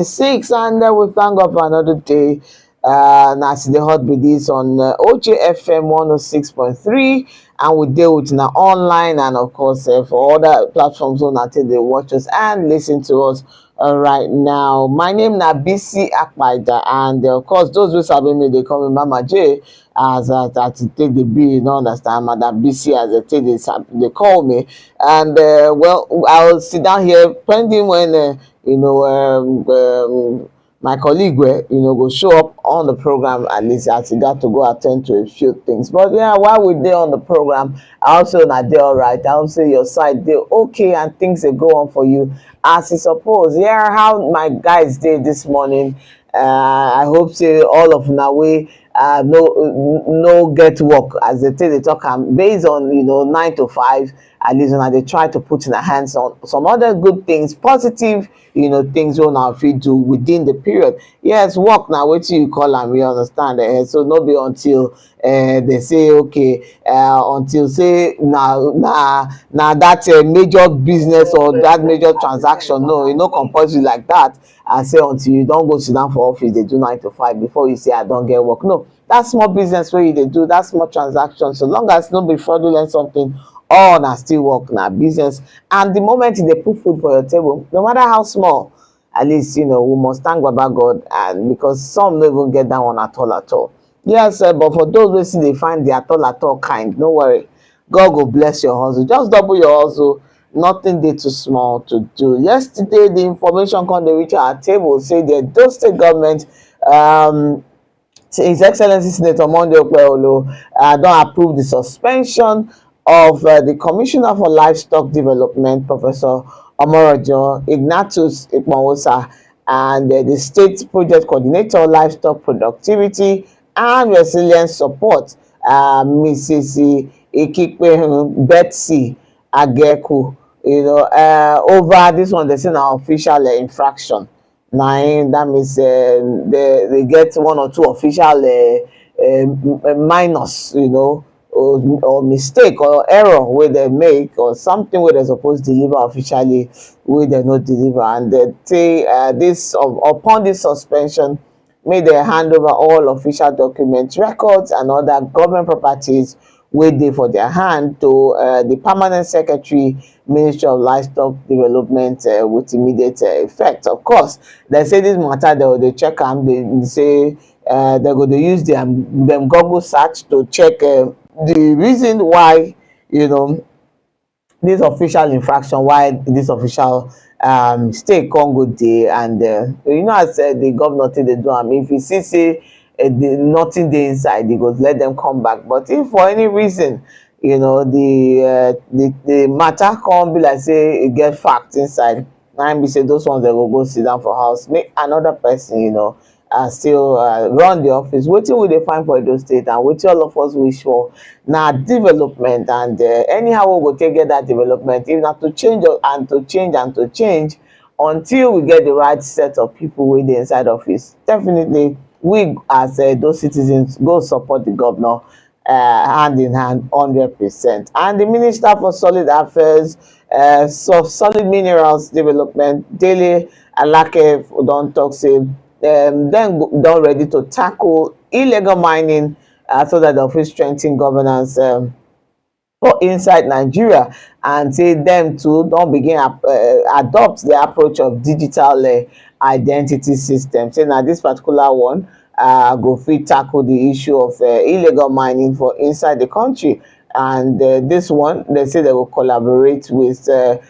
6, and we thank God for another day. Now see the hot with this on OJFM 106.3, and we deal with now online, and of course for other platforms on until they watch us and listen to us right now. My name na BC Akpaida, and of course those who sabi me they call me Mama J, as that take the B, you know, understand Madam BC as they take they call me. And well, I'll sit down here pending when you know, my colleague go show up on the program, at least as he got to go attend to a few things. But yeah, while we're there on the program, I also not there all right. I also your side there okay, and things they go on for you as you suppose. Yeah, how my guys did this morning. I hope say all of na way no get work, as they say they talk based on 9 to 5. At least when they try to put in their hands on some other good things, positive things we now fit do within the period. Yes, work now wetin you call am, we understand. So no be until they say okay, until say now that major business or that major transaction. No, e no compulsory like that. I say until you don't go sit down for office they do 9 to 5 before you say I don't get work. No, that small business where you dey do that small transaction, so long as no be fraudulent something, all na still work, na business. And the moment they put food for your table, no matter how small, at least we must thank Baba God, and because some no even get that one at all at all. Yes, but for those wey still dey find the at all kind, no worry, God go bless your hustle. Just double your hustle. Nothing dey too small to do. Yesterday the information come dey reach our table say the Edo State government, His Excellency Senator Monday Okpebholo don approve the suspension of the Commissioner for Livestock Development, Professor Omorojo Ignatius Ikponwosa, and the State Project Coordinator, Livestock Productivity and Resilience Support, Mrs. Ikekwe Betsy Ageku, over this one, they say na official infraction. Now that means they get one or two official minus, or mistake or error where they make, or something where they're supposed to deliver officially where they not deliver, and they say this upon this suspension, may they hand over all official documents, records, and other government properties waiting for their hand to the permanent secretary, Ministry of Livestock Development, with immediate effect. Of course, they say this matter they check them. They say they're going to use them Google search to check the reason why this official infraction, why this official mistake come go dey. And as the governor take dey do am, if you see say nothing dey inside, they go let them come back. But if for any reason the matter come be like say e get fact inside, na be say those ones they go sit down for house, make another person still run the office. Wetin we dey find for Edo State, and wetin all of us wish for, na development. And anyhow we go take get that development, if na to change and to change and to change, until we get the right set of people wey dey inside office, definitely we as those citizens go support the governor hand in hand 100%. And the Minister for Solid Affairs, Solid Minerals Development, Dele Alake, don talk say then don ready to tackle illegal mining, so that the office strengthen governance for inside Nigeria, and say them too don't begin adopt the approach of digital identity system. Say now this particular one go fit tackle the issue of illegal mining for inside the country. And this one, they say they will collaborate with the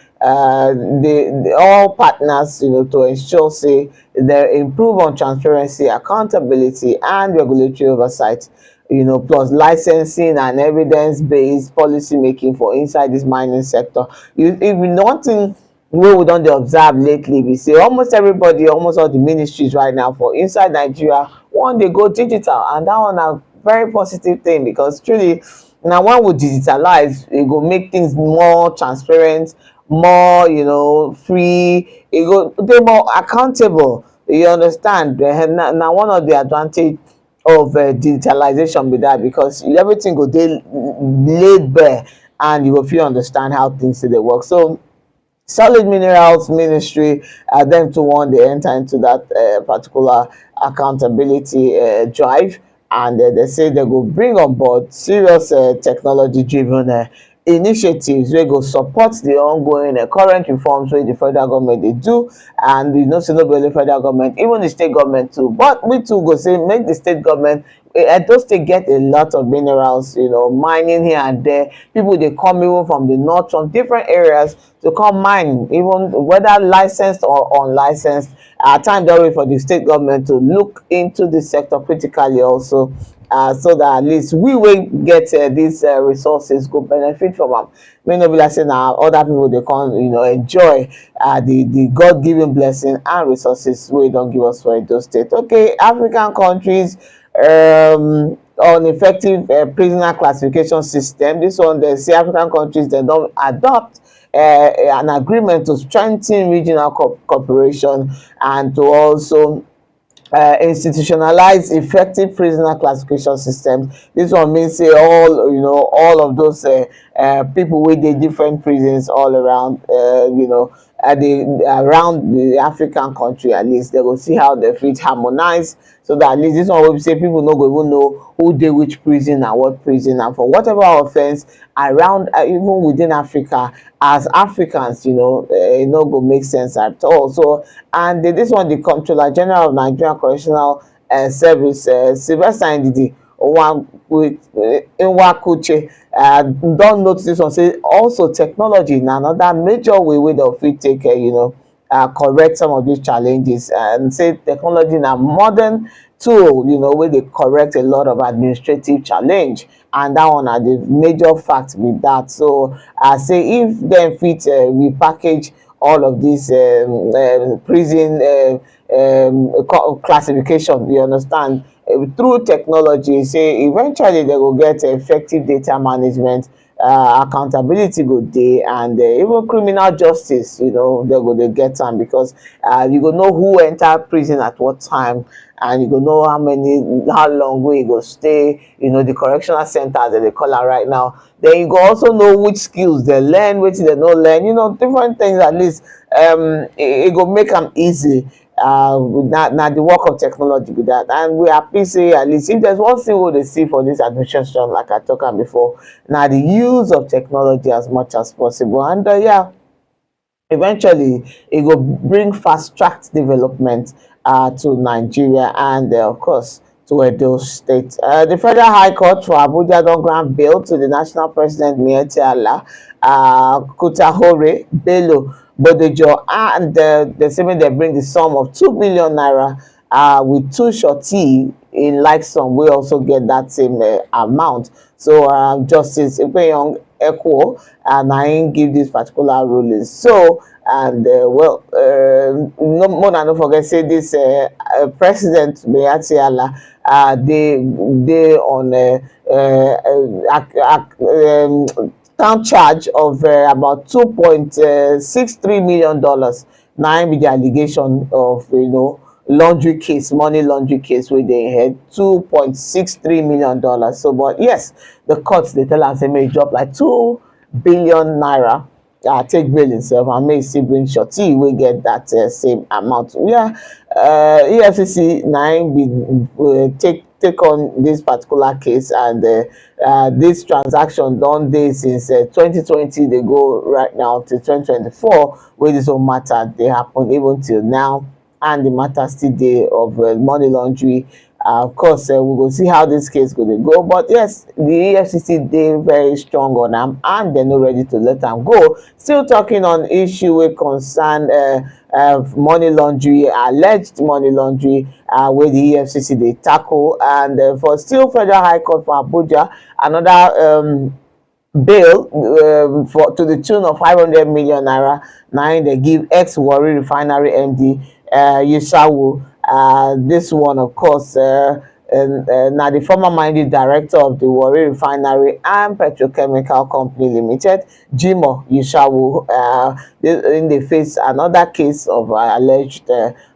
all partners, to ensure say they improve on transparency, accountability, and regulatory oversight. Plus licensing and evidence-based policy making for inside this mining sector. If nothing wey we don dey observe lately be say almost everybody, almost all the ministries right now for inside Nigeria wan dey go digital, and that one na very positive thing, because truly na when we digitalize, e go make things more transparent, more free, e go dey more accountable. You understand? Na one of the advantage of digitalization be that, because everything go dey laid bare, and you go fit understand how things dey work. So Solid Minerals Ministry, them to want they enter into that particular accountability drive, and they say they will bring on board serious technology driven initiatives wey go support the ongoing current reforms wey the federal government dey do. And you know say no be only federal government, even the state government too, but we too go say make the state government, Edo State get a lot of minerals, you know, mining here and there. People they come even from the north, from different areas to come mine, even whether licensed or unlicensed. At time don wait for the state government to look into this sector critically also, so that at least we will get these resources go benefit from them. May not be like saying now other people they can, you know, enjoy the God-given blessing and resources we don't give us for Edo State. Okay, African countries on effective prisoner classification system. This one, they say African countries they don't adopt an agreement to strengthen regional cooperation and to also institutionalize effective prisoner classification systems. This one means say all, you know, all of those people with the different prisons all around, you know, around the African country, at least they will see how they fit harmonize, so that at least this one will say people no go even know who dey which prison and what prison and for whatever offense around, even within Africa. As Africans, you know, it no go make sense at all. So, and this one, the Comptroller General of Nigeria Correctional Service, Sylvester Ndidi Nwakuche, don't notice this one, say also technology na another major way dem fit take you know, correct some of these challenges, and say technology na modern tool, you know, where they correct a lot of administrative challenge, and that one are the major fact with that. So I say if them fit repackage all of this prison classification, you understand, through technology, say eventually they will get effective data management, accountability go dey, and even criminal justice, you know, they get them, because you go know who enter prison at what time, and you go know how long we go stay, you know, the correctional centers that they call it right now. Then you go also know which skills they learn, which they don't learn, you know, different things. At least it go make them easy. Now the work of technology with that, and we happy say at least if there's one thing we they see for this administration, like I talked about before, now the use of technology as much as possible, and yeah, eventually it will bring fast-tracked development to Nigeria, and of course to Edo State. The Federal High Court for Abuja don't grant bail to the National President Miyetti Allah Kutahore Bello Bodejo, and they say they bring the sum of 2 billion naira with two shorty in like some. We also get that same amount. So Justice Ipeyoung Equo and I give this particular ruling. So, and well, no more than, don't forget, say this President Miyetti Allah, they on count charge of about $2.63 million. Now be the allegation of, you know, laundry case, money laundry case, where they had $2.63 million. So, but yes, the courts they tell us they may drop like 2 billion naira. Take bail himself and may still bring shorty, we get that same amount. Yeah, EFCC 9 be take on this particular case, and this transaction done dey since 2020. They go right now to 2024, where this whole matter they happen even till now, and the matter still dey of money laundering. Of course, we will see how this case going to go, but yes, the EFCC they very strong on them, and they're not ready to let them go. Still talking on issue with concern money laundering, alleged money laundering, where the EFCC they tackle, and for still Federal High Court for Abuja, another bail for to the tune of 500 million naira. Now they give ex-Warri Refinery MD Yeshawu. This one, of course, now the former managing director of the Warri Refinery and Petrochemical Company Limited, Jimoh Yeshawu, in the face another case of alleged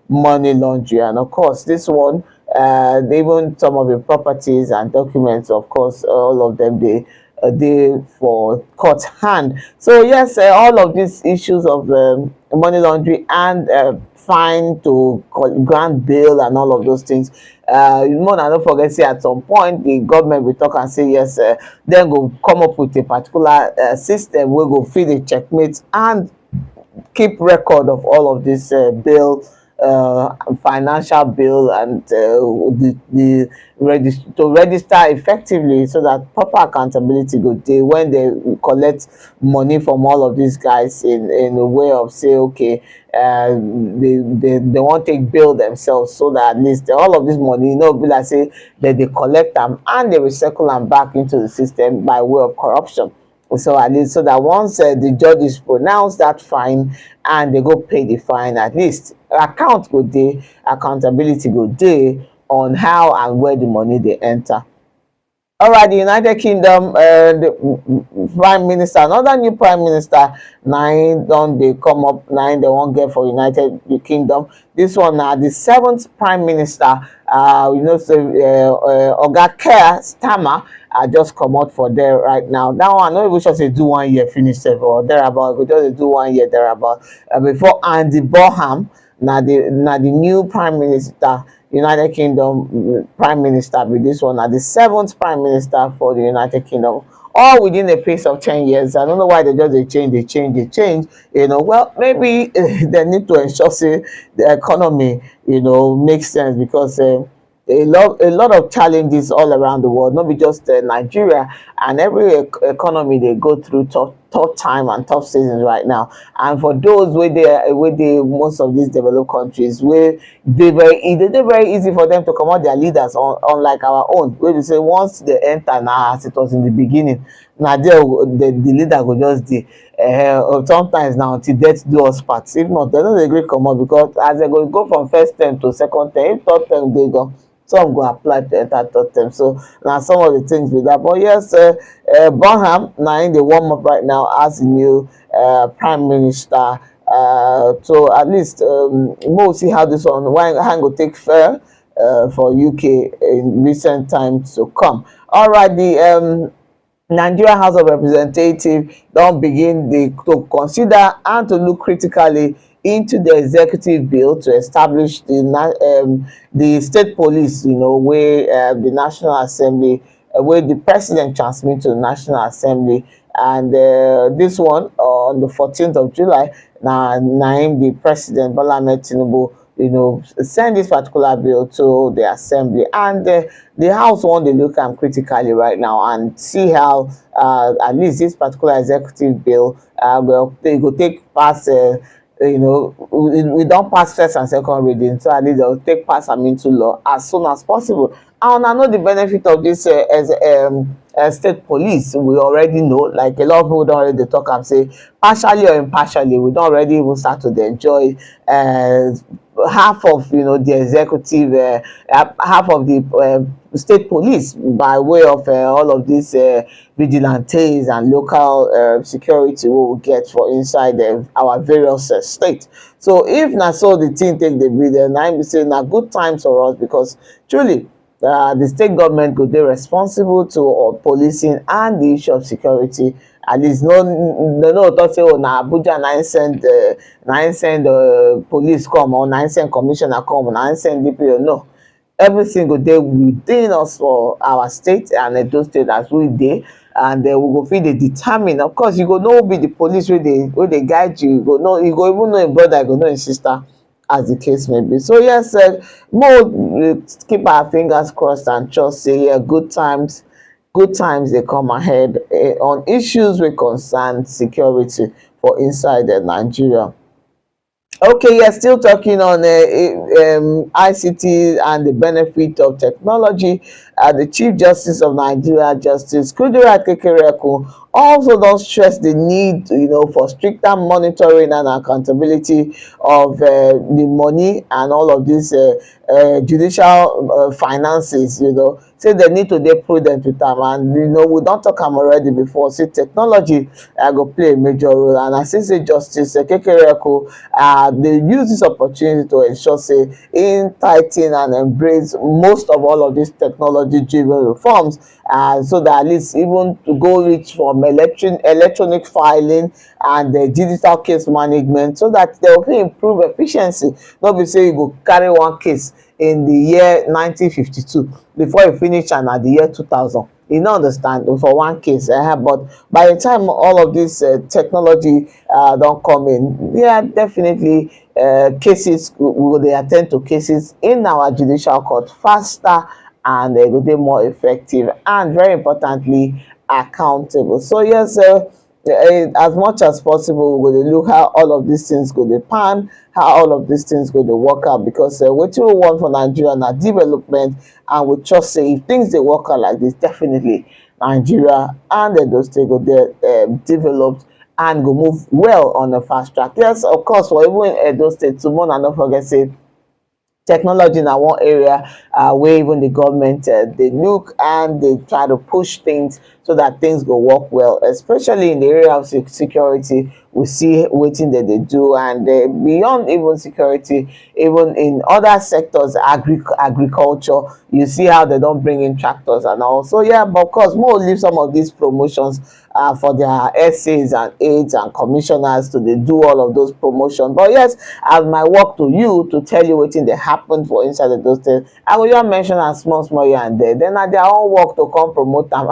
money laundering. And of course, this one, even some of the properties and documents, of course, all of them, they day for court hand. So yes, all of these issues of money laundering and fine to grant bail and all of those things, more than don't forget say at some point the government will talk and say yes, then go come up with a particular system wey go fit dey checkmate and keep record of all of this bill, financial bill, and to register effectively, so that proper accountability go dey when they collect money from all of these guys in a way of say okay, they wan take bill themselves, so that at least all of this money, you know, be like say that they collect them and they recycle them back into the system by way of corruption. So at least, so that once the judges pronounce that fine and they go pay the fine, at least account go dey, accountability go dey on how and where the money they enter. All right, the United Kingdom, the Prime Minister, another new Prime Minister, nine don't they come up, nine they won't get for United Kingdom. This one now, the seventh Prime Minister, you know, so Oga Keir Starmer just come out for there right now. That one, I know we should say do 1 year finish or thereabout. We just do 1 year thereabout. Before Andy Bonham, now the new Prime Minister, United Kingdom Prime Minister with this one, the seventh Prime Minister for the United Kingdom, all within a pace of 10 years. I don't know why they just they change. You know, well, maybe they need to ensure say the economy, you know, makes sense, because a lot of challenges all around the world, not be just Nigeria, and every economy they go through tough time and tough seasons right now. And for those where they most of these developed countries, where they very easy for them to come out their leaders, unlike our own, where we say once they enter now, as it was in the beginning, now the leader will just dey sometimes now until death do us part. If not, they don't agree come out, because as they go from first term to second term, if third term they go, some go apply to enter third term. So now some of the things with that. But yes, Bonham now in the warm up right now as the new Prime Minister. So at least we'll see how this one go take fare for UK in recent times to come. All right, the Nigeria House of Representatives don't begin to consider and to look critically into the executive bill to establish the state police, you know, where the National Assembly, where the president transmit to the National Assembly. And this one on the 14th of July, now named the president Bola Ahmed Tinubu, you know, send this particular bill to the assembly, and the house want to look at critically right now and see how at least this particular executive bill they go take past you know, we don't pass first and second reading, so at least they'll take pass them into law as soon as possible. And I know the benefit of this as state police, we already know, like a lot of people don't already talk and say partially or impartially, we don't already even start to enjoy half of, you know, the executive, half of the state police by way of all of these vigilantes and local security we will get for inside our various states. So if na so the thing take the bill, then I'm saying na good times for us, because truly the state government could be responsible to policing and the issue of security. At least no talk say oh na Abuja na send police come, or na send commissioner come, or na send DPO. No, every single day within us for our state and those states as we dey, and we go fit dey determine. Of course, you go know be the police where they guide you. You go know, you go even know your brother, you go know your sister, as the case may be. So yes, more keep our fingers crossed and trust say yeah, good times they come ahead on issues with concern security for inside Nigeria. Okay, yeah, still talking on ICT and the benefit of technology. The Chief Justice of Nigeria, Justice Kudirat Kekereekun, also don stress the need, for stricter monitoring and accountability of the money and all of these judicial finances. Say they need to dey prudent with am, and we don talk am already before, say technology go play a major role. And I see say Justice Kekereekun dey use this opportunity to ensure say im tigh ten and embrace most of all of these technology driven reforms, so that at least even to go reach from electronic filing and digital case management, so that they will improve efficiency. No be say you go carry one case in the year 1952 before you finish am at the year 2000. You no understand, for one case. But by the time all of this technology don come in, yeah, definitely cases, we go dey attend to cases in our judicial court faster, and go dey more effective, and very importantly, accountable. So yes, as much as possible, we go dey look how all of these things go dey pan, how all of these things go dey work out, because wetin we want for Nigeria na development, and we trust say if things dey work out like this, definitely Nigeria and Edo State go dey developed and go move well on a fast track. Yes, of course, for even Edo State, tomorrow, no forget say technology na one area where even the government they look and they try to push things so that things go work well, especially in the area of security. We see wetin that they do, and beyond even security, even in other sectors, agriculture, you see how they don't bring in tractors and all. So yeah, but of course, more leave some of these promotions for their essays and aides and commissioners to they do all of those promotions. But yes, as my work to you to tell you wetin they happen for inside of those things, I will just mention a small here and there. Then at their own work to come promote them,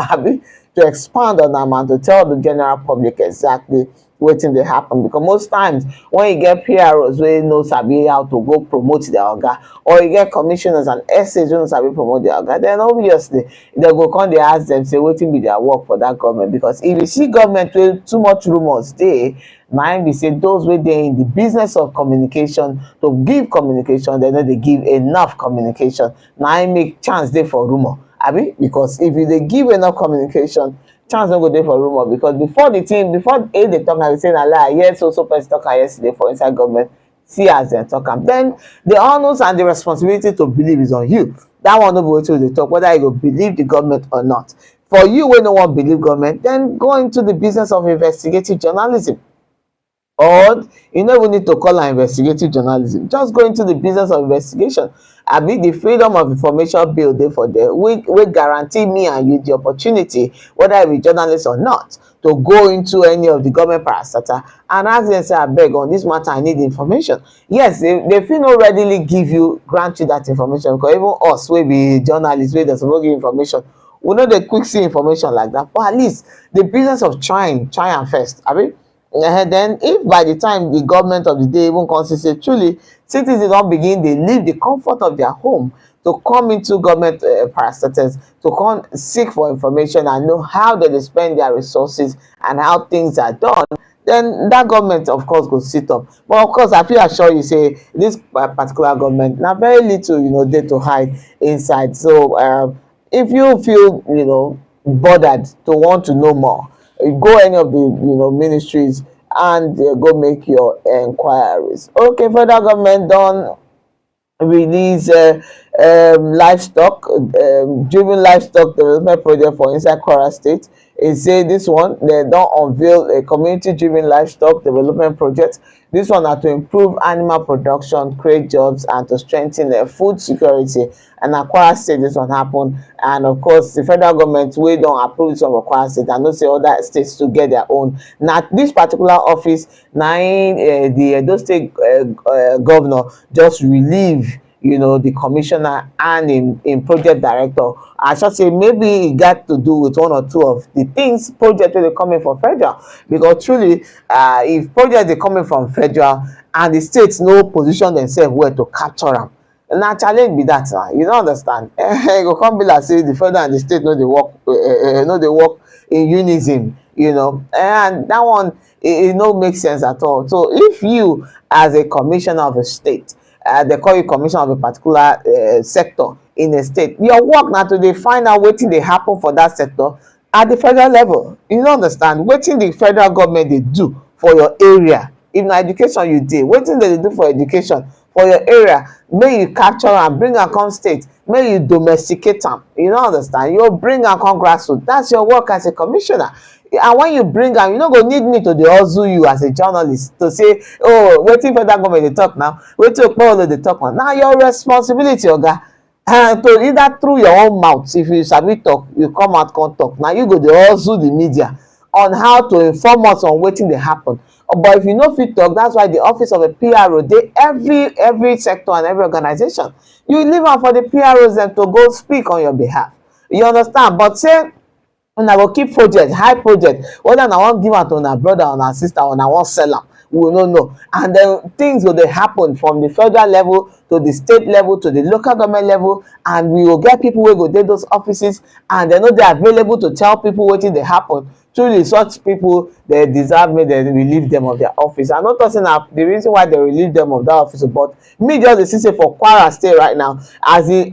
to expand on them and to tell the general public exactly wetin dey happen. Because most times when you get PROs wey no sabi how to go promote their oga, or you get commissioners and essays wey no sabi promote their oga, then obviously they go come dey ask them say wetin be their work for that government. Because if you see government wey too much rumors dey, na im be say those wey dey in the business of communication to give communication, they no dey give enough communication. Na im make chance dey for rumor, abi? Because if you dey give enough communication, chance no go dey for rumor. Because before the thing, before they talk am, say na lie, yes, so person talk am yesterday for inside government, see as dem talk am. Then the onus and the responsibility to believe is on you. That one no be wetin we dey talk, whether you go believe the government or not. For you wey no wan believe government, then go into the business of investigative journalism. Or you no even need to call am investigative journalism, just go into the business of investigation. Abi the freedom of information bill dey for there, wey guarantee me and you the opportunity, whether you be journalist or not, to go into any of the government parastatal and ask them say, abeg, on this matter I need information. Yes, they fit no readily give you, grant you that information, because even us wey be journalists wey dey suppose give information, we no dey quick see information like that. But at least the business of try am first, abi. Then if by the time the government of the day even come see say truly citizens don begin dey leave the comfort of their home to come into government parastatals, to come seek for information and know how they spend their resources and how things are done, then that government of course go sit up. But of course, I fit assure you say this particular government na very little dey to hide inside. So if you feel bothered to want to know more, go any of the ministries and go make your inquiries. Okay, federal government don release livestock driven livestock development project for inside Kwara State. E say this one, they don unveil a community driven livestock development project. This one na to improve animal production, create jobs, and to strengthen food security. And Kwara State this one happen, and of course the federal government wey don approve this one for Kwara State, and no say other states to get their own. Now this particular office, na the Edo State governor just relieve the commissioner and in project director. I should say maybe it got to do with one or two of the things project wey dey coming from federal, because truly if project dey coming from federal and the states no position themselves well to capture am, na challenge be that. You don't understand. E go come be like say the federal and the state no dey work in unison, and that one it no make sense at all. So if you as a commissioner of a state, they call you commissioner of a particular sector in a state, your work now to dey find out wetin dey happen for that sector, at the federal level. You no understand wetin the federal government dey do for your area. If na education you dey, wetin dem dey do for education for your area, make you capture am bring am come state, make you domesticate am. You no understand, you bring am come grassroots. That's your work as a commissioner. And when you bring am, you no go need me to dey hustle you as a journalist to say, oh, wetin federal government dey talk now, wetin okpolo dey talk now. Na your responsibility, oga. And to either through your own mouth, if you sabi talk, you come out come talk. Now you go dey hustle the media on how to inform us on wetin dey happen. But if you no fit talk, that's why the office of a PRO dey every sector and every organization. You leave am for the PROs dem to go speak on your behalf. You understand? But say una go keep project, high project, whether una wan give am to una brother or una sister or una wan sell am, we no know. And then things go dey happen from the federal level to the state level to the local government level, and we go get people wey go dey those offices and dem no dey available to tell people wetin dey happen. Truly, such people, they deserve make dem relieve them of their office. I'm not talking about the reason why they relieve them of that office, but me just dey see say for Kwara State right now, as the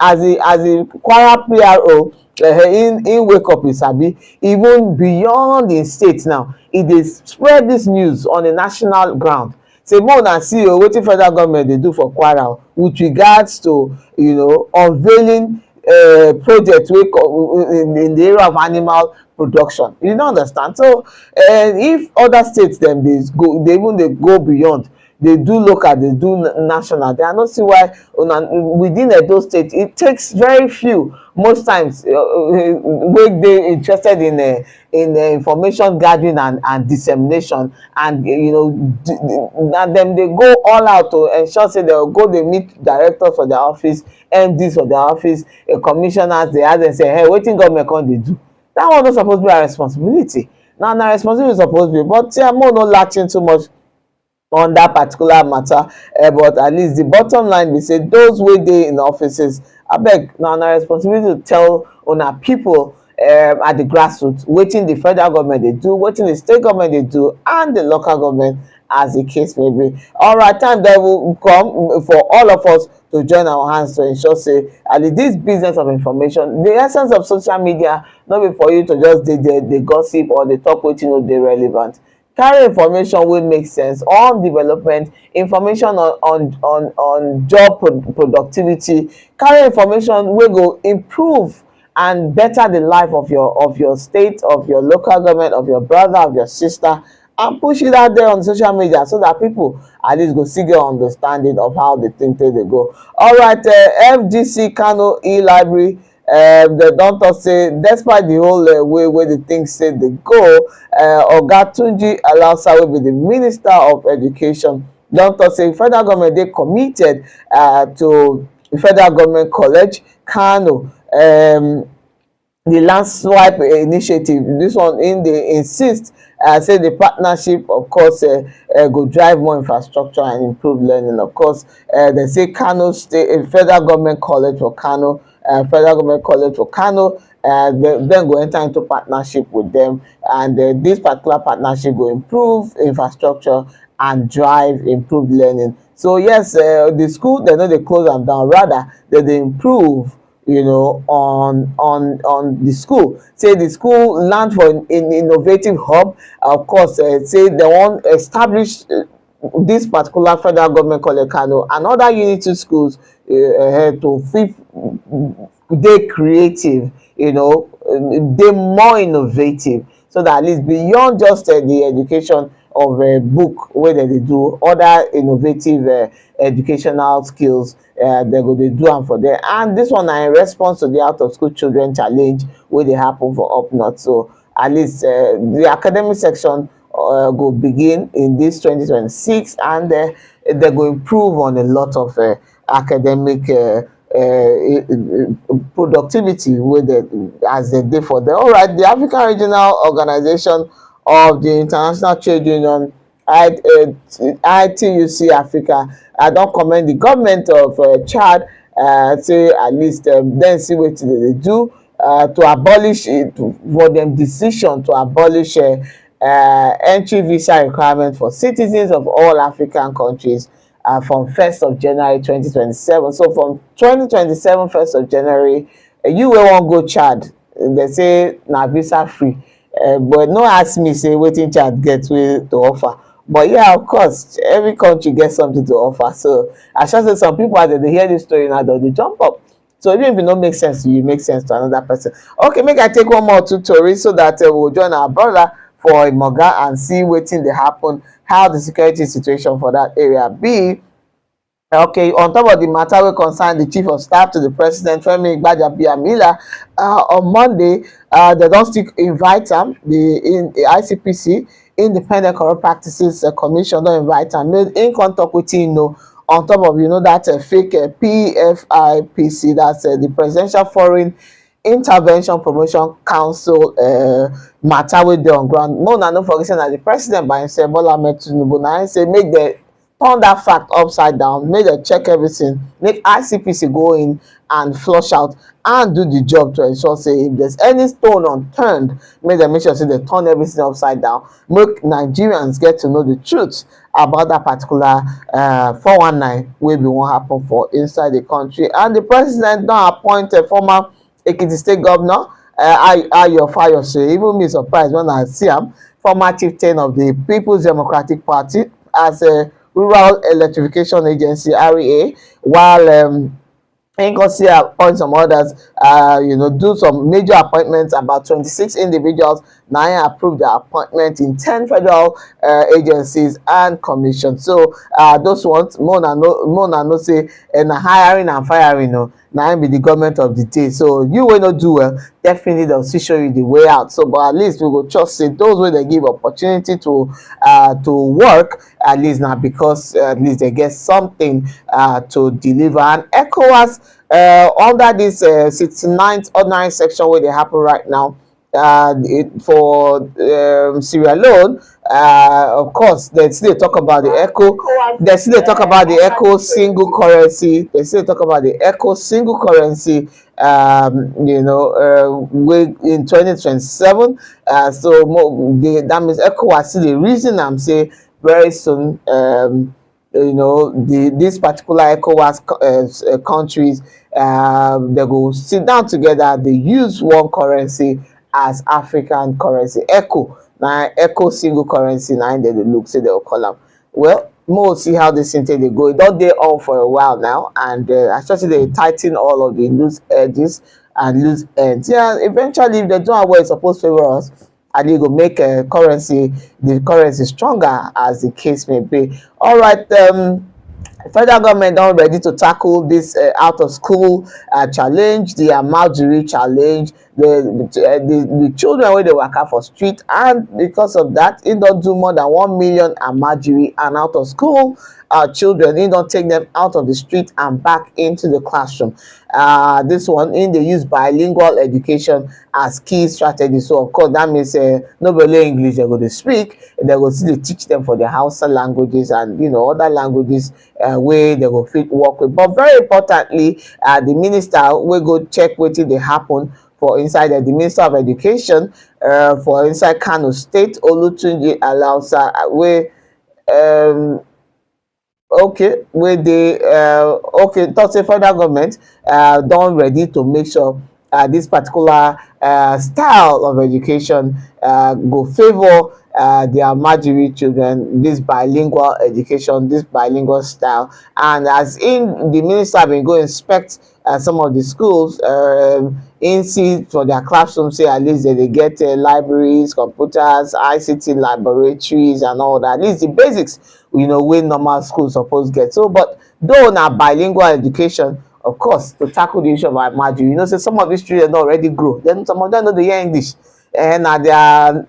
Kwara PRO, in wake up, you sabi, even beyond the state now, e dey spread this news on a national ground. Say more una see wetin federal government dey do for Kwara with regards to, you know, unveiling project wey in the area of animal production. You don't understand. So if other states dem dey even dey go beyond, they do local, they do national, they are not see why within Edo State it takes very few most times wey dey interested in information gathering and dissemination, and you know dem dey go all out to ensure say they go dey meet directors for their office, MDs for their office, commissioners. They ask them say, hey, wetin government come dey do? That one no suppose be our responsibility. Now na responsibility suppose be, but more no latching too much on that particular matter. But at least the bottom line be say those wey dey in offices, abeg na responsibility to tell una people at the grassroots wetin the federal government dey do, wetin the state government dey do, and the local government, as the case may be. All right, time that will come for all of us to join our hands to ensure say at least this business of information, the essence of social media, not be for you to just dey there dey gossip or dey talk wetin no dey relevant. Carry information wey make sense on development, information on job productivity, carry information wey go improve and better the life of your state, of your local government, of your brother, of your sister, and push it out there on social media so that people at least go still get understanding of how the thing take dey go. All right, FGC Kano e-library, they don talk say despite the whole way wey the thing say dey go, Oga Tunji Alausa, wey be the Minister of Education, don talk say federal government dey committed to Federal Government College Kano, the land swipe initiative. This one in dey insist say the partnership, of course, go drive more infrastructure and improve learning. Of course, they say Kano State Federal Government College for Kano, Federal Government College for Kano, then go enter into partnership with them, and this particular partnership will improve infrastructure and drive improved learning. So yes, the school, they know they close them down, rather they improve, you know, on the school. Say the school land for an innovative hub. Of course, say they want establish this particular Federal Government College Kano and other Unity schools to fit dey creative, you know, dey more innovative, so that at least beyond just the education of a book wey dem dey do, other innovative educational skills they go dey do am for there. And this one na in response to the out of school children challenge wey dey happen for up north. So at least the academic section go begin in this 2026, and they go improve on a lot of academic productivity with as they did for them. All right, the African Regional Organization of the International Trade Union, ITUC Africa, I don't commend the government of Chad, say at least then see what they do to abolish it, for them decision to abolish entry visa requirement for citizens of all African countries from 1st of January 2027. So from 2027, 1st of January, you will want go Chad, they say na visa free, but no ask me say wetin Chad get wey to offer. But yeah, of course, every country gets something to offer. So I sure say some people as they hear this story now, they jump up. So even if e no make sense to you, make sense to another person. Okay, make I take one more two stories so that we'll join our brother for Imoga and see wetin dey happen, how the security situation for that area be. Okay, on top of the matter wey concern the chief of staff to the president, Femi Gbajabiamila, on Monday, they don still invite am. The ICPC, Independent Corrupt Practices Commission, don invite am make im come talk wetin e know on top of that fake PFIPC, that's the Presidential Foreign Intervention Promotion Council matter wey dey on ground. Make una no forget say na the president by himself, Bola Ahmed Tinubu, na him say make dem turn that fact upside down, make dem check everything, make ICPC go in and flush out and do the job to ensure say if there's any stone unturned, make dem make sure say they turn everything upside down, make Nigerians get to know the truth about that particular 419 wey bin wan happen for inside the country. And the president don appoint a former Ekiti State Governor, Ayo Fayose. Even me surprised when I see am, former chieftain of the People's Democratic Party, as a Rural Electrification Agency (REA), while him go see appoint some others, do some major appointments. About 26 individuals now approved their appointment in 10 federal agencies and commissions. So those ones, Mona no say na hiring and firing, now be the government of the day. So you will not do well, definitely they'll still show you the way out. So but at least we will just say those where they give opportunity to work, at least now, because at least they get something to deliver. And ECOWAS, under this 69th ordinary section where they happen right now, for Sierra Leone, of course, they still talk about the ECO. They still talk about the ECO single currency. They still talk about the ECO single currency. In 2027. So that means ECOWAS see the reason I'm saying very soon. This particular ECOWAS countries, they go sit down together. They use one currency as African currency. ECO single currency. Now they look, say they will call them. Well, we'll see how this thing they go. It don't dey on for a while now, and especially they tighten all of the loose edges and loose ends. Yeah, eventually, if they do what it's supposed to favor us, and it will make the currency stronger, as the case may be. All right. Federal government don ready to tackle this out of school challenge, the Almajiri challenge, the children wey dey waka for street, and because of that, e don do more than 1 million Almajiri and out of school children. E don take them out of the street and back into the classroom. This one, they use bilingual education as key strategy. So of course that means no be only English they go to speak, they go still teach them for their Hausa languages and other languages where they go fit work with. But very importantly, the minister will go check wetin dey happen for inside the Minister of Education for inside Kano State, Olutunji Alausa, where talk say federal government don ready to make sure this particular style of education go favor the Almajiri children, this bilingual education, this bilingual style. And as in the minister been go inspect some of the schools, in see for their classrooms, say at least they get libraries, computers, ICT laboratories and all that, at least the basics, wey normal schools supposed get. So but though na bilingual education, of course, to tackle the issue of Almajiri, say some of these children don already grow, then some of them know dey hear English, and their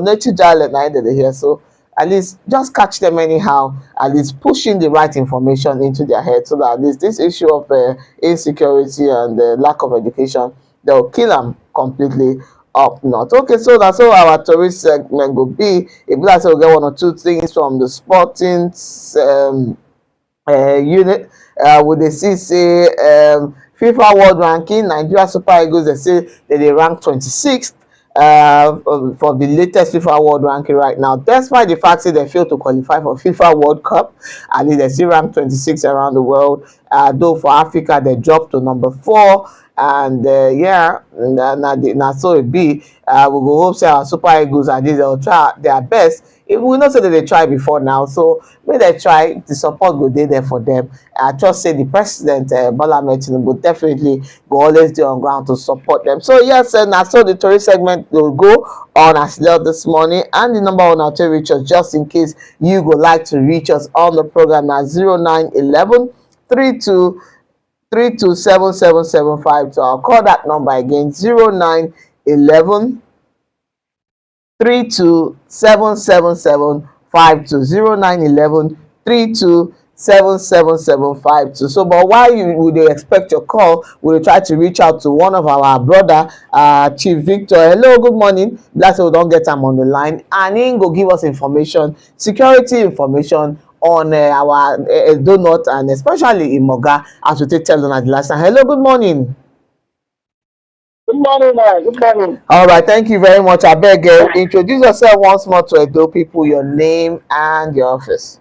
native dialect na they hear. So at least just catch them anyhow, at least pushing the right information into their head, so that at least this issue of insecurity and lack of education, they'll kill them completely up north. Okay, so that's all our tourist segment will be. If we will get one or two things from the sporting unit, would they see say FIFA World Ranking, Nigeria Super Eagles, they say that they rank 26th for the latest FIFA World Ranking right now, despite the fact that they failed to qualify for FIFA World Cup, and they still rank 26 around the world. though for Africa they dropped to number 4. And yeah, now so it be. We go hope say our Super Eagles and this they'll try their best. If we know say that they try before now, so when they try, the support go dey there for them. I trust say the president Bola Ahmed Tinubu will definitely go always dey on ground to support them. So yes, and so the Tory segment will go on as well this morning, and the number one out to reach us just in case you would like to reach us on the program at 0911 32 327775. So I'll call that number again, 0911 327775 0911 327775. So but while you would expect your call, we'll try to reach out to one of our brother, Chief Victor. Hello, good morning. That's why we don't get him on the line, and he go give us information, security information on our donut, and especially in Moga, as we take tell on at the last time. Hello, good morning. Good morning, man. Good morning. All right, thank you very much. I beg introduce yourself once more to Edo people, your name and your office.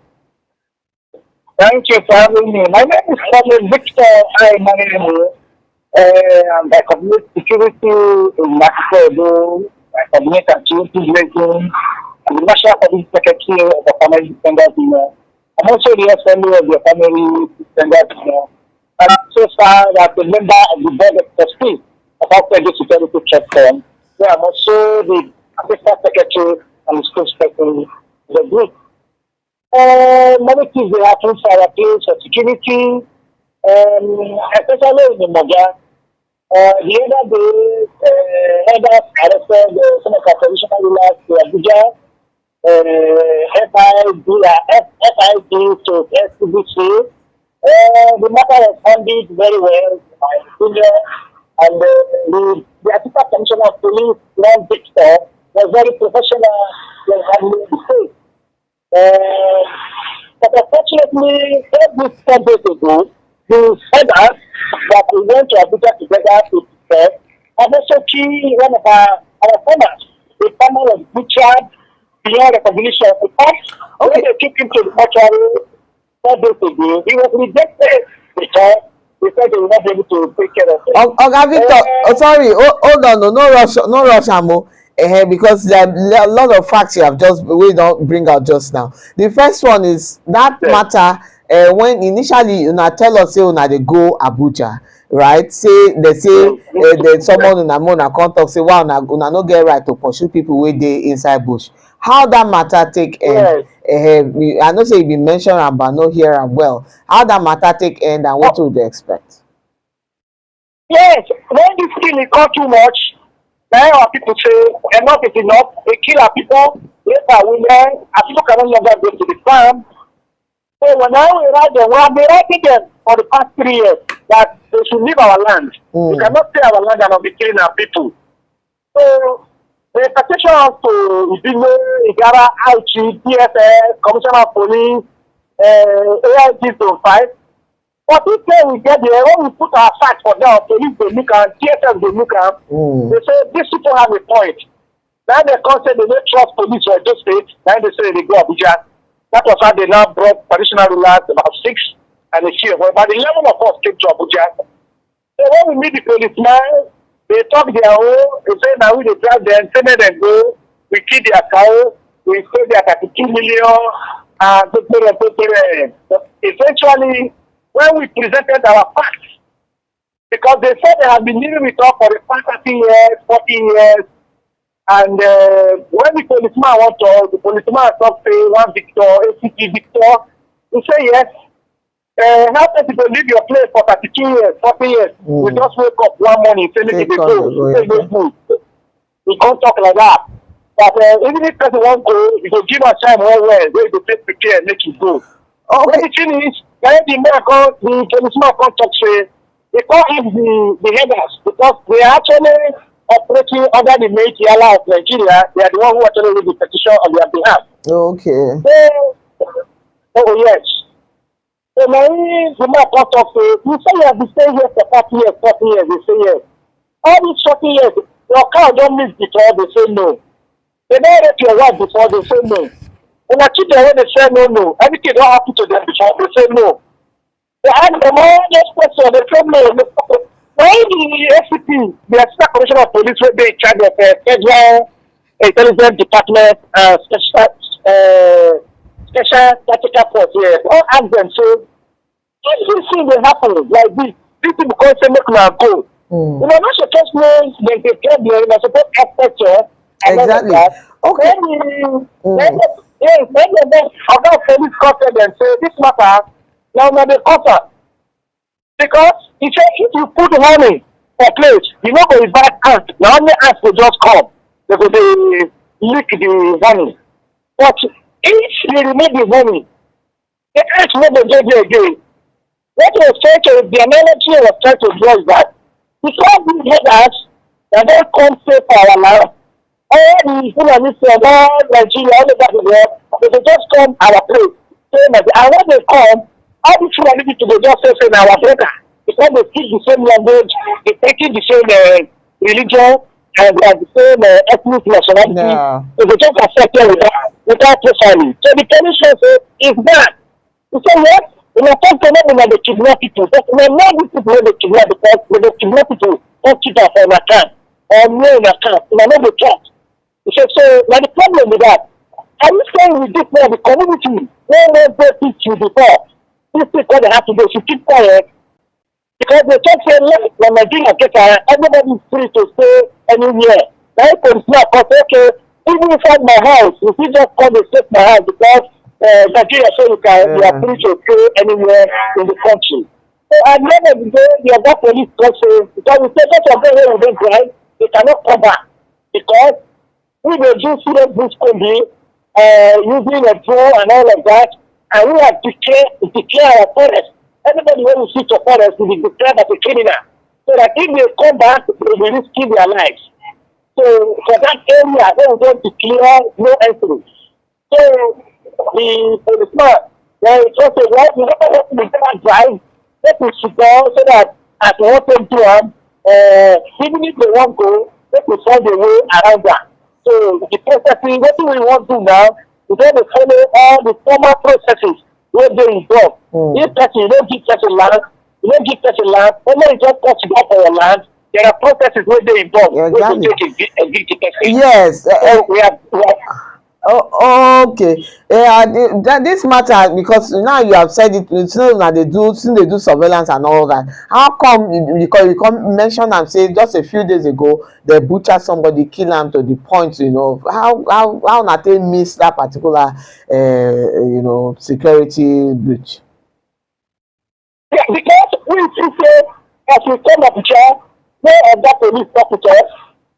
Thank you for having me. My name is Comrade Victor Aimanemu. I'm the community security in Mexico. I coordinate activities rating. I'm the National Public Secretary of the Family Defenders Union. I'm also the SME of the Family Defenders Union. And so far, I'm a member of the Board of Trustees of Outside Security Trust Fund. So I'm also the Assistant Secretary and the spokesperson of the group. Many things they happen for our place for security, especially in the Moga. The other day, headers arrested some of our traditional rulers to Abuja, FID to SCBC. The matter was handled very well, in my opinion, and the Assistant Commissioner of Police, Lord Victor, was very professional in handling the case. But unfortunately, every 10 days ago, the headers that we went to Abuja together to prepare, and also key one of our farmers, the farmer was butchered beyond recognition. In fact, when they took him to the mortuary 4 days ago, he was rejected because they said they were not able to take care of him. Okay, Victor, sorry, hold on, no rush, Amo. Because there are a lot of facts you have just we don't bring out just now. The first one is that matter when initially tell us say they go Abuja, right? Say they say there's someone in Amona contact say wow una no get right to pursue people wey dey inside bush. How that matter take end? I know say you been mention am but no hear am well. How that matter take end and what would they expect? Yes, when this thing is got too much. Now our people say enough is enough. They kill our people. Later we learn our people can no longer go to the farm. So when now we write them, we have been writing them for the past 3 years that they should leave our land. We cannot stay our land and not be killing our people. So the petition to Ibile, Igara, Auchi, DSS, Commissioner of Police, AIG Zone 5. But this day we get there, when we put our facts for them, police they look at, TSS they look at, they say these people have a point. Now they come say they don't trust police for those states, now they say they go Abuja. That was how they now brought traditional rulers, about 6 and a few. But 11 of us came to Abuja. So when we meet the policeman, they talk their own, they say now we drive them, send them go, we kill their cow, we pay their 32 million, and but eventually, when we presented our facts, because they said they have been living with us for the past 30 years, 40 years, and when the policeman wants to, the policeman talk say one Victor, ACT Victor, we say yes. How can people leave your place for 32 years, 40 years? We just wake up one morning, say make it go. We can't talk like that. But even if person won't go, you go give us time well, where you go take prepare and make you go. When the thing is, when the man come, the policeman come talk say, they call him the headers because they are actually operating under the Meitiala of Nigeria. They are the one who actually read the petition on their behalf. Okay. Oh yes. So now the man come talk say, you say you have been staying here for 40 years, 40 years, they say yes. All these 40 years, your car don't miss before, they say no. They don't rape your wife before, they say no. And I keep the way they say no. Everything don't happen to them before, they say no. They ask them all those questions. They say no. Why the SCP, the Assistant Commissioner of Police, will be in charge of Federal Intelligence Department, special tactical force here? All ask them, so everything will happen like this. People because say make una go. You know, not supposed to they get there, you're supposed to expect and all of Exactly. that. Okay. When the other police caught and say this matter, now they caught. Because he said if you put money for place, you know go invite ants. Now only ants will just come. They go dey lick the money. But if you remove the money, the ants no go dey there again. What was trying to the analogy was trying to draw is that because these headers they don't come safe for our land. All the Fulani from all Nigeria, all over the world, they just come our place. And when they come, all these Fulani people they just say na our brother. Because they speak the same language, they practice the same religion, and they are the same ethnic nationality. Yeah. So they just accept them without profiling. So the commission says it's bad. He said yes. In a time when they kidnap people, but we know these people when they kidnap because when they kidnap people, don't keep us on account or no in account. We are not the trust. He said, so now the problem with that, are you saying with this now the community when they teach you before, these people they have to do, should keep quiet because they can't say look when Nigeria gets everybody is free to stay anywhere. Now if it's not okay, even inside my house, if you just come and take my house because Nigeria so you are free to go anywhere in the country. So at the end of the day, the other police also, because we say that of them when they drive, they cannot come back. Because we will do serious bush combing, using a drone and all of that, and we have declare our forest. Everybody when we see to forest will be declared as a criminal. So that if they come back, they will risking their lives. So for that area, they will just declare no entry. So the policeman, they just say, well, you know what we cannot drive, let me sit down so that as we want to do them, even if they want to go, let me find a way around that. So the processing, what do we want to do now? We have to follow all the formal processes where they involve. If person, you don't give person land, only you just cut it for your land, there are processes where they involve. Yeah, exactly. Where they take a guilty person. Yes. So we have Oh, okay. This matter because now you have said it. It's not that they do surveillance and all that. How come? Because you come mention and say just a few days ago they butchered somebody, kill him to the point. You know how not they miss that particular security breach. yeah, because we say as we come up here, where that police officer,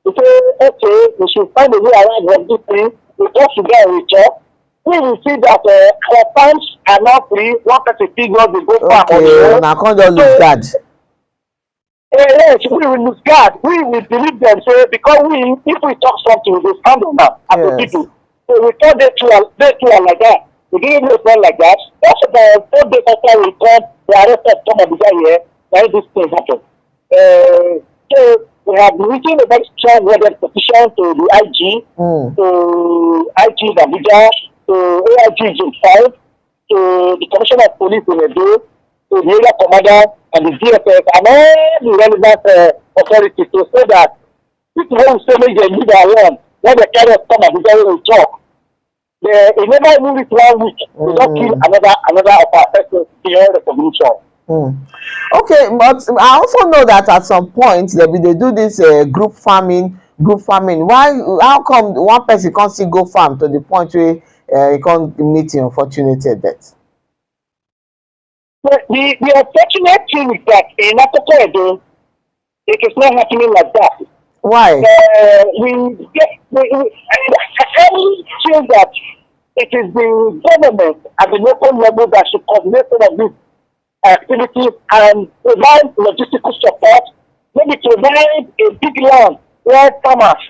we say okay, we should find a way around what this thing. We talk together with talk. We will see that our farms are now free. One person figure they go farm on the Okay, road. now can't just lose guard. Yes, we will lose guard. We will believe them. So because if we talk something, we stand on that as a Yes. people. So we thought they too are like that. We didn't know it like that. That's about 4 days after we called the arrested some of the guy here. Why this thing happened? So we have written a very strong worded petition to the IG, to IG in Abuja, to AIG in 5, to the Commissioner of Police in Edo, to the area commander and the DFS and all the relevant authorities to say that people who say they leave alone when they carry us come Abuja we talk. They never even reach 1 week. They don't kill another of our persons beyond the commission. Okay, but I also know that at some point they do this group farming. Why? How come one person can't still go farm to the point where he can't meet the unfortunate death? The unfortunate thing is that in Akoko Edo, it is not happening like that. Why? We feel that it is the government at the local level that should coordinate some of these activities and provide logistical support, maybe provide a big land where farmers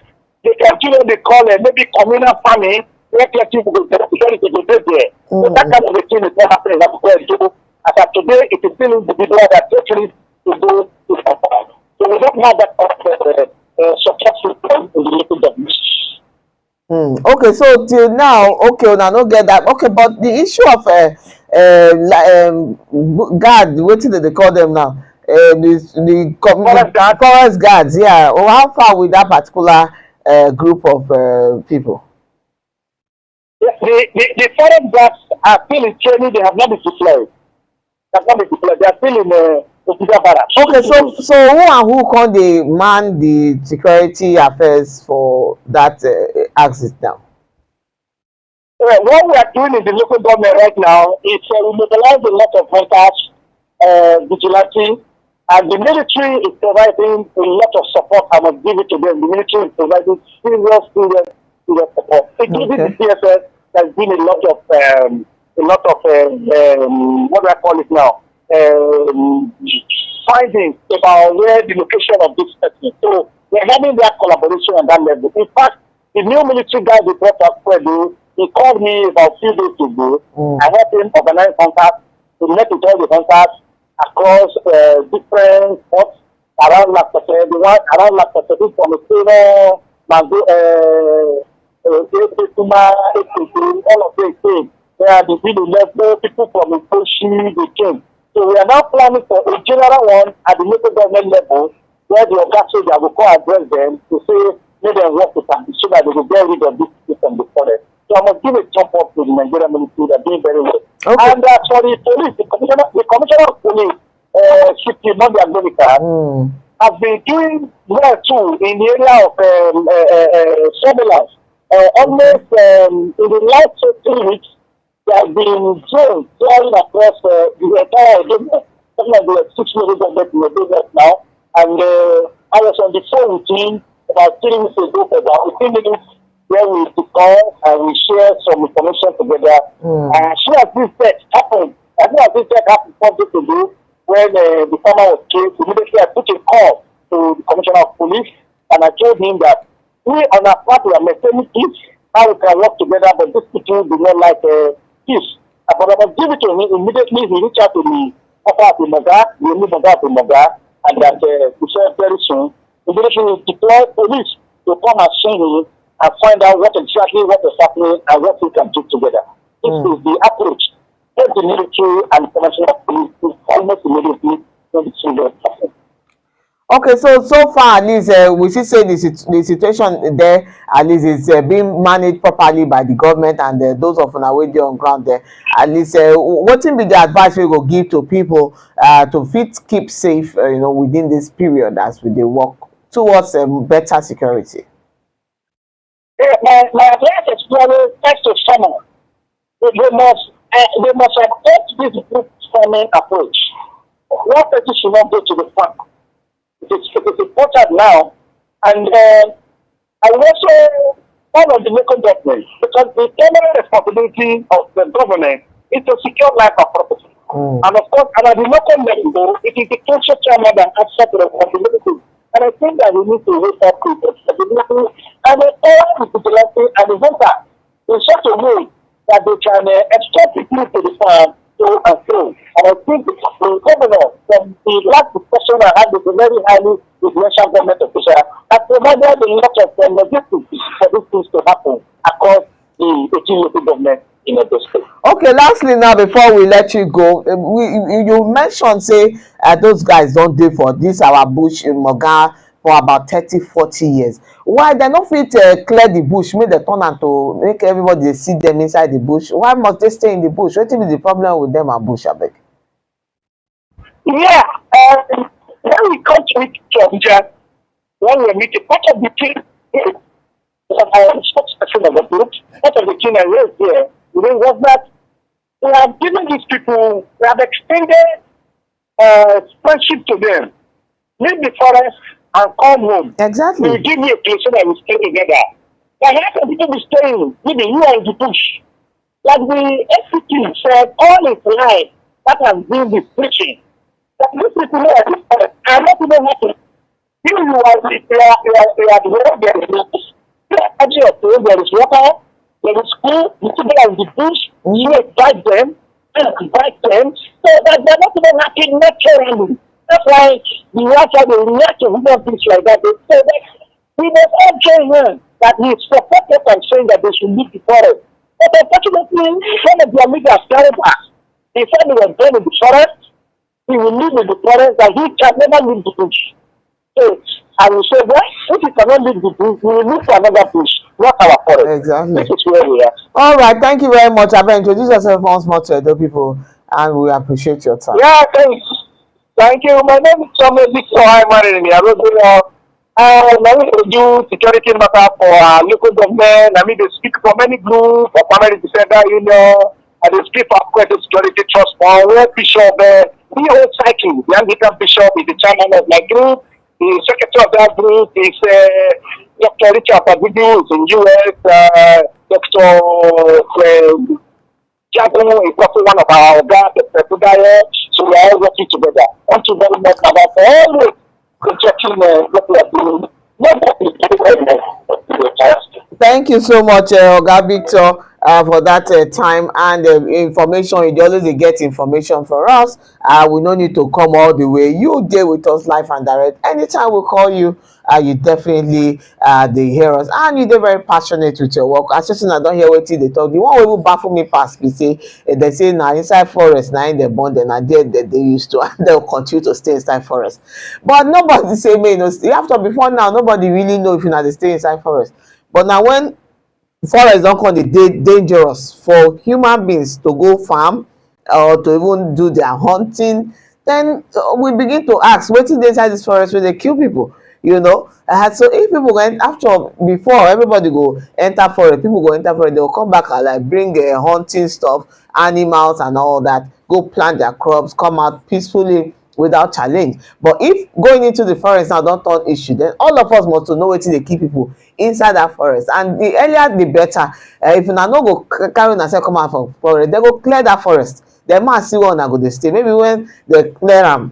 they can do what they call it, maybe communal farming, where people go there. So that kind of a thing is not happening in Akoko. As of today, it is still individual that actually to go to farm. So we don't have that support system in the local government. Okay, so till now, okay, una no get that. Okay, but the issue of guard, wetin dem dey call them now, Forest guard. forest guards, yeah. Or how far with that particular group of people? The foreign guards are still in training. They have not been deployed. They have not been deployed. They are still in Okuda barracks. Okay, so who and who come dey man the security affairs for that axis now? What we are doing in the local government right now is we mobilize a lot of hunters, vigilante, and the military is providing a lot of support. I must give it to them. The military is providing serious support. Including the CSS, there's been a lot of what do I call it now? Findings about where the location of this person. So we're having that collaboration on that level. In fact, the new military guy we brought up, he called me about a few days ago. I helped him organize contacts. We met with all the contacts across different spots around Lakpete. The one around Lakpete from the Sino, Mango, all of them came. There are the level, people from the Koshi, they came. So we are now planning for a general one at the local government level where the Oga will go address them to say, let them work with them so that they will get rid of this system before them. So I must give a jump up to the Nigerian military. They're doing very well. Okay. And for the police, the commissioner of police, Shiki Mondi Agbonika, has been doing well too in the area of surveillance. Almost in the last 3 weeks, there have been drones flying across the entire government. Something like the 6 million government in the business now. And I was on the phone with him about 3 weeks ago for about 15 minutes where we discuss and we share some information together. And as soon as this death happened, something to do when the farmer was killed, immediately I put a call to the commissioner of police and I told him that we on our part we are maintaining peace, how we can work together, but these people do not like peace. But I must give it to him immediately. He reached out to me, the only Moga, and that we said very soon. Immediately we deploy police to come and see him and find out what is happening and what we can do together. This is the approach. Both the military and the commercial police is almost immediately when the children happen. Okay, so far at least we should say the situation there at least is being managed properly by the government and those of una wey dey on ground there. At least wetin be the advice we go give to people to fit keep safe within this period as we dey work towards better security? My advice is very first to farmers. They must adopt this group farming approach. One person should not go to the farm. It is important now, and I will also follow the local government because the primary responsibility of the government is to secure life and property. And of course, at the local level, it is the council chairman that has set the responsibility. And I think that we need to wake up to the responsibility and all the vigilante and the voter in such a way that they can extort people to the farm to and fro. And I think the governor, from the last discussion I had with a very highly influential government official, has provided a lot of logistics for these things to happen across the local government in Edo State. Okay, lastly now before we let you go, you mentioned say those guys don dey for this our bush in Moga for about 30-40 years. Why they no fit clear the bush, make dem turn am to make everybody dey see them inside the bush? Why must they stay in the bush? Wetin be the problem with them and bush, abeg? Yeah, when we come to meet Abuja, when we meet part of the team, I am spokesperson of the group, part of the team I raised here, was that we have given these people, we have extended friendship to them. Leave the forest and come home. Exactly. We give you a place so that we stay together. But how can people be staying? Maybe you are in the bush. Like the FCT said, all is life that has been the preaching. That these people are not even happy. You are the world, there is there is water, there is school, you people are in the bush, you invite them, so that they're not even happy naturally. That's why the water will react to human things like that. They say that we must all join in that we support what I'm saying that they should leave the forest. But unfortunately, one of their leaders carried back. He said he was born in the forest. He will live in the forest, and he can never leave the bush. So I will say, well, if you cannot leave the bush, we will move to another bush, not our forest. Exactly. This is where we are. All right, thank you very much. Abeg, introduce yourself once more to Edo people, and we appreciate your time. Yeah, thanks. Thank you. My name is Samuel Victor Imarini. I wrote now we do security matter for local government. I mean, they speak for many groups, for Family Defender Union, and they speak for Quest Security Trust Fund. Where Bishop, we hold cycle. The Anglican Bishop is the chairman of my group. The secretary of that group is Dr. Richard Abudu, is in US. Dr. Jago is also one of our guys, so we are all working together. Thank you very much for always projecting what we are doing. Thank you so much, Oga Victor, for that time and information. You dey always dey get information for us. We no need to come all the way. You dey with us live and direct. Anytime we call you, you definitely dey hear us, and you dey very passionate with your work. As person I don hear wetin dey talk, the one wey even baffle me pass be say they say na inside forest na im dem born dem, na there they used to, and dem continue to stay inside forest. But nobody say make you know, after before now, nobody really know if una dey stay inside forest. But now when forest don come dey dangerous for human beings to go farm or to even do their hunting, then we begin to ask wetin dey inside this forest wey dey kill people, you know. So if people go after, before everybody go enter forest, people go enter forest, they go come back and like bring hunting stuff, animals and all that, go plant their crops, come out peacefully without challenge. But if going into the forest now don turn issue, then all of us must to know wetin dey keep people inside that forest, and the earlier the better. If una no go carry una self come out from forest, they go clear that forest, dem ma see where una go dey stay. Maybe when they clear am,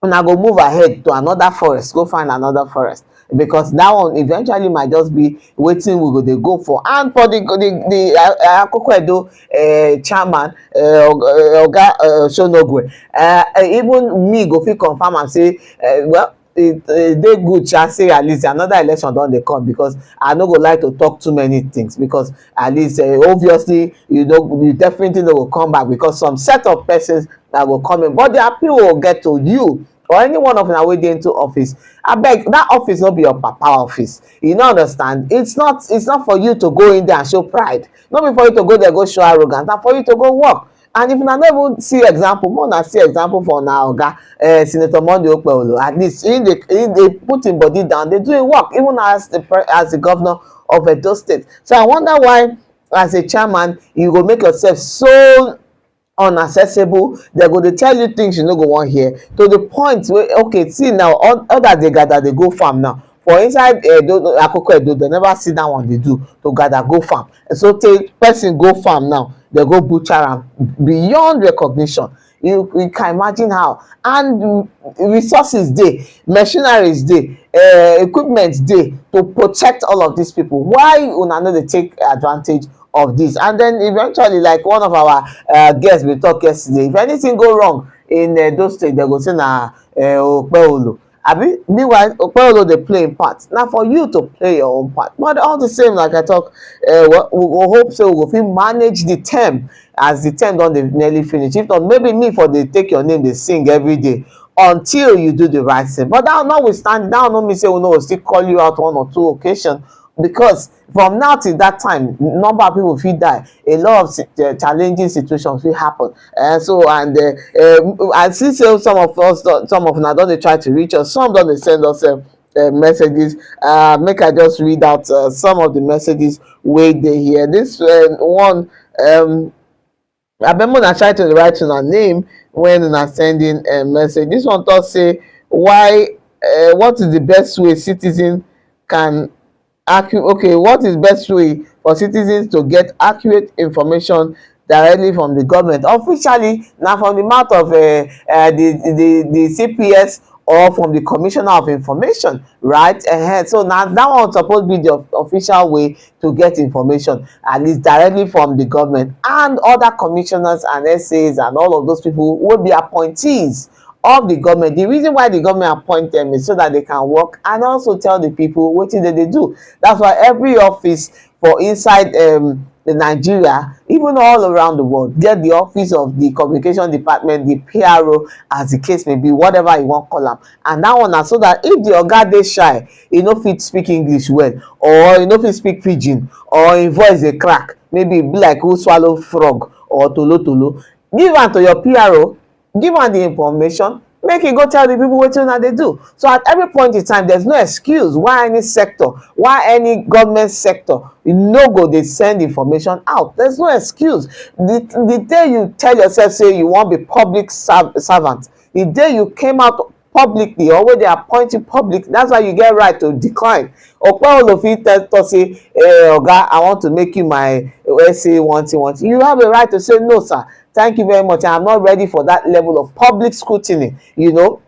una go move ahead to another forest, go find another forest, because that one eventually might just be wetin we go dey go for. And for the Akoko Edo chairman, Oga Shonogwe, even me go fit confirm am say well, it dey good say at least another election don dey come, because I no go like to talk too many things, because at least obviously you definitely no go come back, because some set of persons that go come in, but the appeal will get to you or any one of una wey dey into office. Abeg, that office no be your papa office, you no understand. It's not for you to go in there and show pride, no be for you to go there go show arrogance, na for you to go work. And if una no even see example, more una see example for una oga Senator Monday Okpebholo. At least he dey put him body down, dey do him work, even as the governor of Edo State. So I wonder why, as a chairman, you go make yourself so unaccessible. They go dey tell you things you no go wan hear, to the point where, okay, see now, others dey gather, they go farm now. For inside Akoko Edo, they never see that one they do to gather go farm. So take person go farm now, they go butcher am beyond recognition. You can imagine how. And resources dey, machineries dey, equipment dey to protect all of these people. Why una no dey take advantage of this? And then eventually, like one of our guests we talk yesterday, if anything go wrong in those states, they go say na Okpebholo. Abi, meanwhile Okpebholo dey play im part. Now for you to play your own part. But all the same, like I talk, we go hope so we go fit manage the term, as the term don dey nearly finish. If not, maybe me for dey take your name dey sing every day until you do the right thing. But that notwithstanding, that no mean say we no go still call you out one or two occasions, because from now till that time, number of people fit die, a lot of challenging situations will happen. So and I see say some of una don dey try to reach us, some don dey send us messages. Make I just read out some of the messages wey dey here. This one, abeg una try to write una name when una sending a message. This one talk say, why what is the best way citizen can what is best way for citizens to get accurate information directly from the government? Officially, now from the mouth of the CPS or from the Commissioner of Information, right? So now that one supposed to be the official way to get information, at least directly from the government. And other commissioners and SAs and all of those people will be appointees of the government. The reason why the government appoint them is so that they can work and also tell the people what they do. That's why every office for inside the Nigeria, even all around the world, get the office of the communication department, the PRO, as the case may be, whatever you wan call am. And that one na so that if the oga dey shy, e no fit speak English well, or e no fit speak pidgin, or im voice dey crack, maybe e be like who swallow frog or tolotolo, give am to your PRO, give am the information, make e go tell the people wetin una dey do. So at every point in time, there's no excuse why any sector, why any government sector no go dey send information out. There's no excuse. The day you tell yourself say you wan be public servant, the day you came out publicly, or wey dey appoint you public, that's why you get right to decline. Okpebholo fit talk say, oga, I want to make you my say one thing. You have a right to say no, sir, thank you very much, I am not ready for that level of public scrutiny, you know.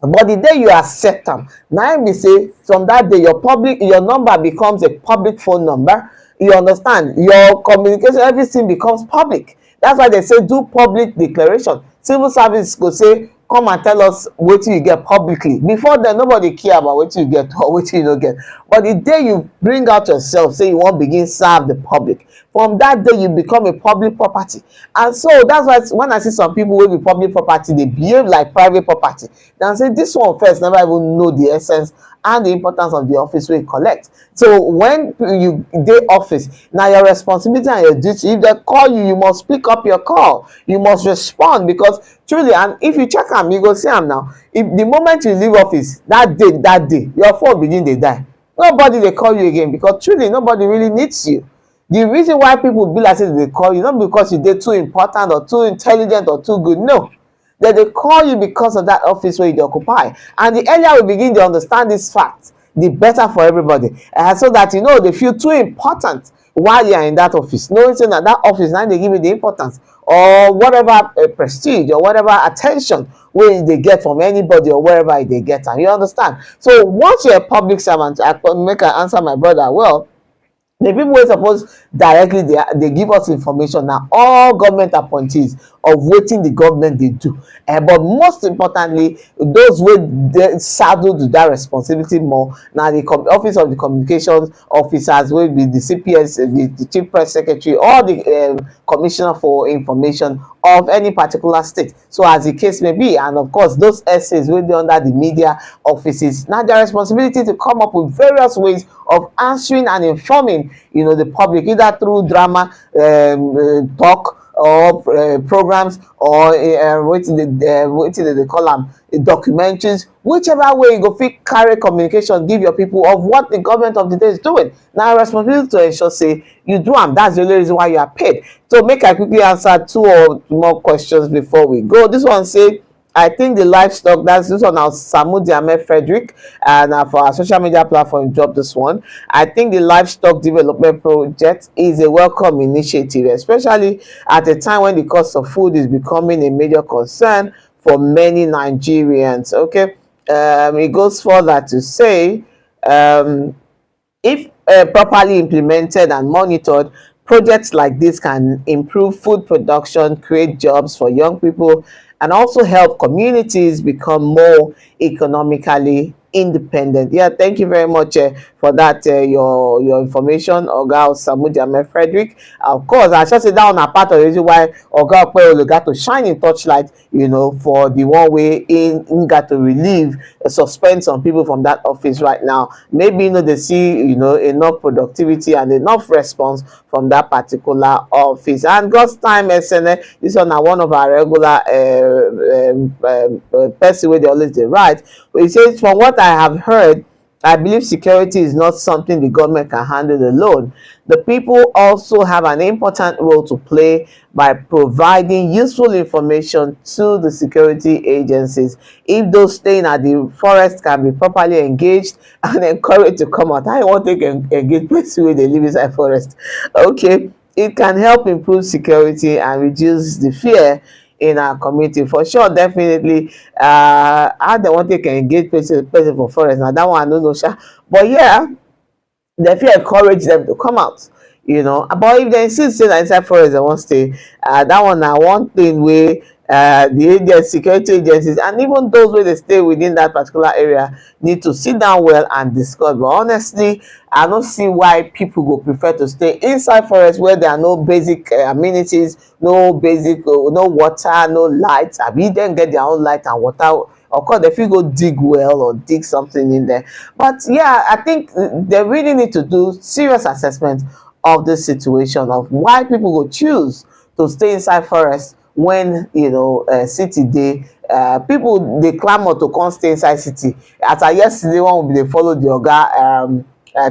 But the day you accept am, na im be say from that day your number becomes a public phone number. You understand? Your communication, everything becomes public. That's why they say do public declaration. Civil service go say, come and tell us wetin you get publicly. Before then, nobody care about wetin you get or wetin you no get. But the day you bring out yourself, say you wan begin serve the public, from that day you become a public property. And so that's why when I see some people wey be public property, they behave like private property. Then say this one first never even know the essence and the importance of the office wey e collect. So when you dey office, na your responsibility and your duty. If they call you, you must pick up your call, you must respond, because truly, and if you check am, you go see am now, if the moment you leave office, that day your phone begin dey die, nobody dey call you again, because truly nobody really needs you. The reason why people be like say they call you, not because you dey too important or too intelligent or too good, no, they call you because of that office where you occupy. And the earlier we begin to understand this fact, the better for everybody, so that, you know, they feel too important while you are in that office, knowing that that office now they give you the importance or whatever prestige or whatever attention wey they get from anybody or wherever they get. And you understand? So once you're a public servant, I make I answer my brother well. The people wey suppose directly they give us information na all government appointees of wetin the government dey do. But most importantly, those wey dey saddled with that responsibility more na the office of the communications officers, wey be the CPS, the chief press secretary, or the commissioner for information of any particular state. So as the case may be, and of course those essays wey dey under the media offices, na their responsibility to come up with various ways of answering and informing, you know, the public, either through drama, talk, or programs, or wetin they call them, documentaries, whichever way you go fit carry communication, give your people of what the government of the day is doing. Now responsibility to ensure say you do am. That's the only reason why you are paid. So make I quickly answer 2 or more questions before we go. This one say, I think the livestock, that's this one now, Samudi Ahmed Frederick, and for our social media platform drop this one. I think the livestock development project is a welcome initiative, especially at a time when the cost of food is becoming a major concern for many Nigerians. Okay, it goes further to say, if properly implemented and monitored, projects like this can improve food production, create jobs for young people, and also help communities become more economically independent. Yeah, thank you very much for that, your information, Oga Samudi Ahmed Frederick. Of course, I should say that on a part of the reason why Oga Okpebholo got to shine in touchlight, you know, for the one way in got to relieve, suspend some people from that office right now. Maybe, you know, they see, you know, enough productivity and enough response from that particular office. And God's time, SNA, this one of our regular person where they always they write. But he says, from what I have heard, I believe security is not something the government can handle alone. The people also have an important role to play by providing useful information to the security agencies. If those staying at the forest can be properly engaged and encouraged to come out, I want to engage people where they live inside forest. Okay, it can help improve security and reduce the fear in our community for sure. Definitely how they want to engage person for forest, now that one I don't know sha. But yeah, they feel encourage them to come out, you know. But if they insist say that inside forest they won't stay, that one na one thing where the agents, security agencies, and even those where they stay within that particular area need to sit down well and discuss. But honestly, I don't see why people go prefer to stay inside forest where there are no basic amenities, no basic, no water, no light. I mean, then get their own light and water. Of course, if you go dig well or dig something in there. But yeah, I think they really need to do serious assessment of the situation of why people go choose to stay inside forest when city dey. People dey clamour to come stay inside city. As at yesterday, one will dey follow the oga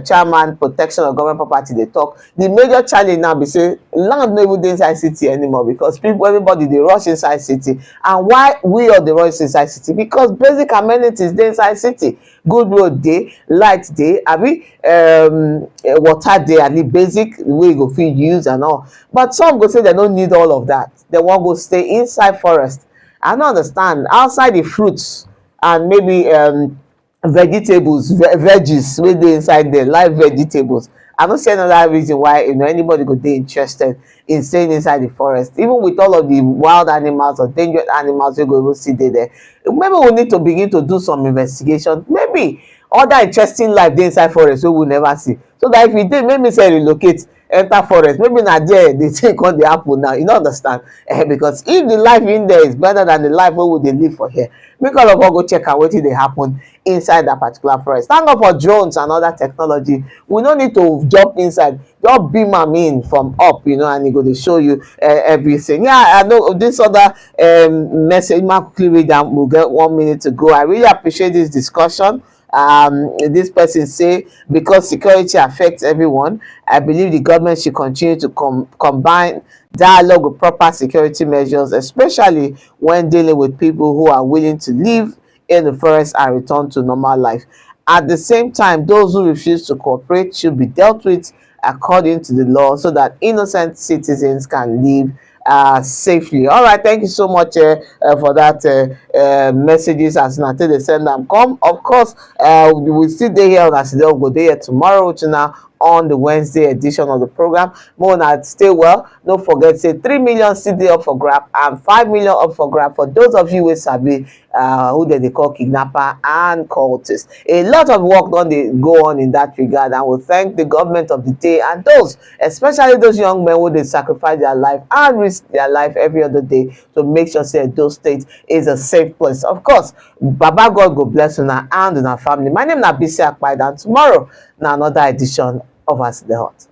chairman protection of government property dey talk. The major challenge now be say land no even dey inside city anymore, because people, everybody dey rush inside city. And why we all dey rush inside city? Because basic amenities dey inside city. Good road dey, light dey, abi water dey, at least basic wey you go fit use and all. But some go say they no need all of that, they wan go stay inside forest. I no understand. Outside the fruits and maybe vegetables, veggies wey dey inside there, live vegetables, I no see another reason why anybody go dey interested in staying inside the forest, even with all of the wild animals or dangerous animals wey go even still dey there. Maybe we need to begin to do some investigation. Maybe other interesting life dey inside forest wey we never see, so that if e dey, make me say relocate enter forest. Maybe na there the thing come dey happen now, you no understand. Because if the life in there is better than the life wey we dey live for here, make all of us go check out wetin dey happen inside that particular forest. Thank God for drones and other technology. We no need to jump inside, just beam am in from up, and e go dey show you everything. Yeah, I know this other message, ma quickly read am, we'll get 1 minute to go. I really appreciate this discussion. This person say, because security affects everyone, I believe the government should continue to combine dialogue with proper security measures, especially when dealing with people who are willing to live in the forest and return to normal life. At the same time, those who refuse to cooperate should be dealt with according to the law, so that innocent citizens can live safely. All right, thank you so much for that messages as na take dey send am come. Of course, we still dey here on Aside, we go dey here tomorrow on the Wednesday edition of the program. More na stay well. Don't forget, say 3 million still dey up for grab and 5 million up for grab for those of you wey sabi who they call kidnapper and cultists. A lot of work don dey go on in that regard, and we thank the government of the day and those, especially those young men who they sacrifice their life and risk their life every other day to make sure say those states is a safe place. Of course, Baba God go bless una and una family. My name na Bisi Akpaida, and tomorrow na another edition of As The Hot.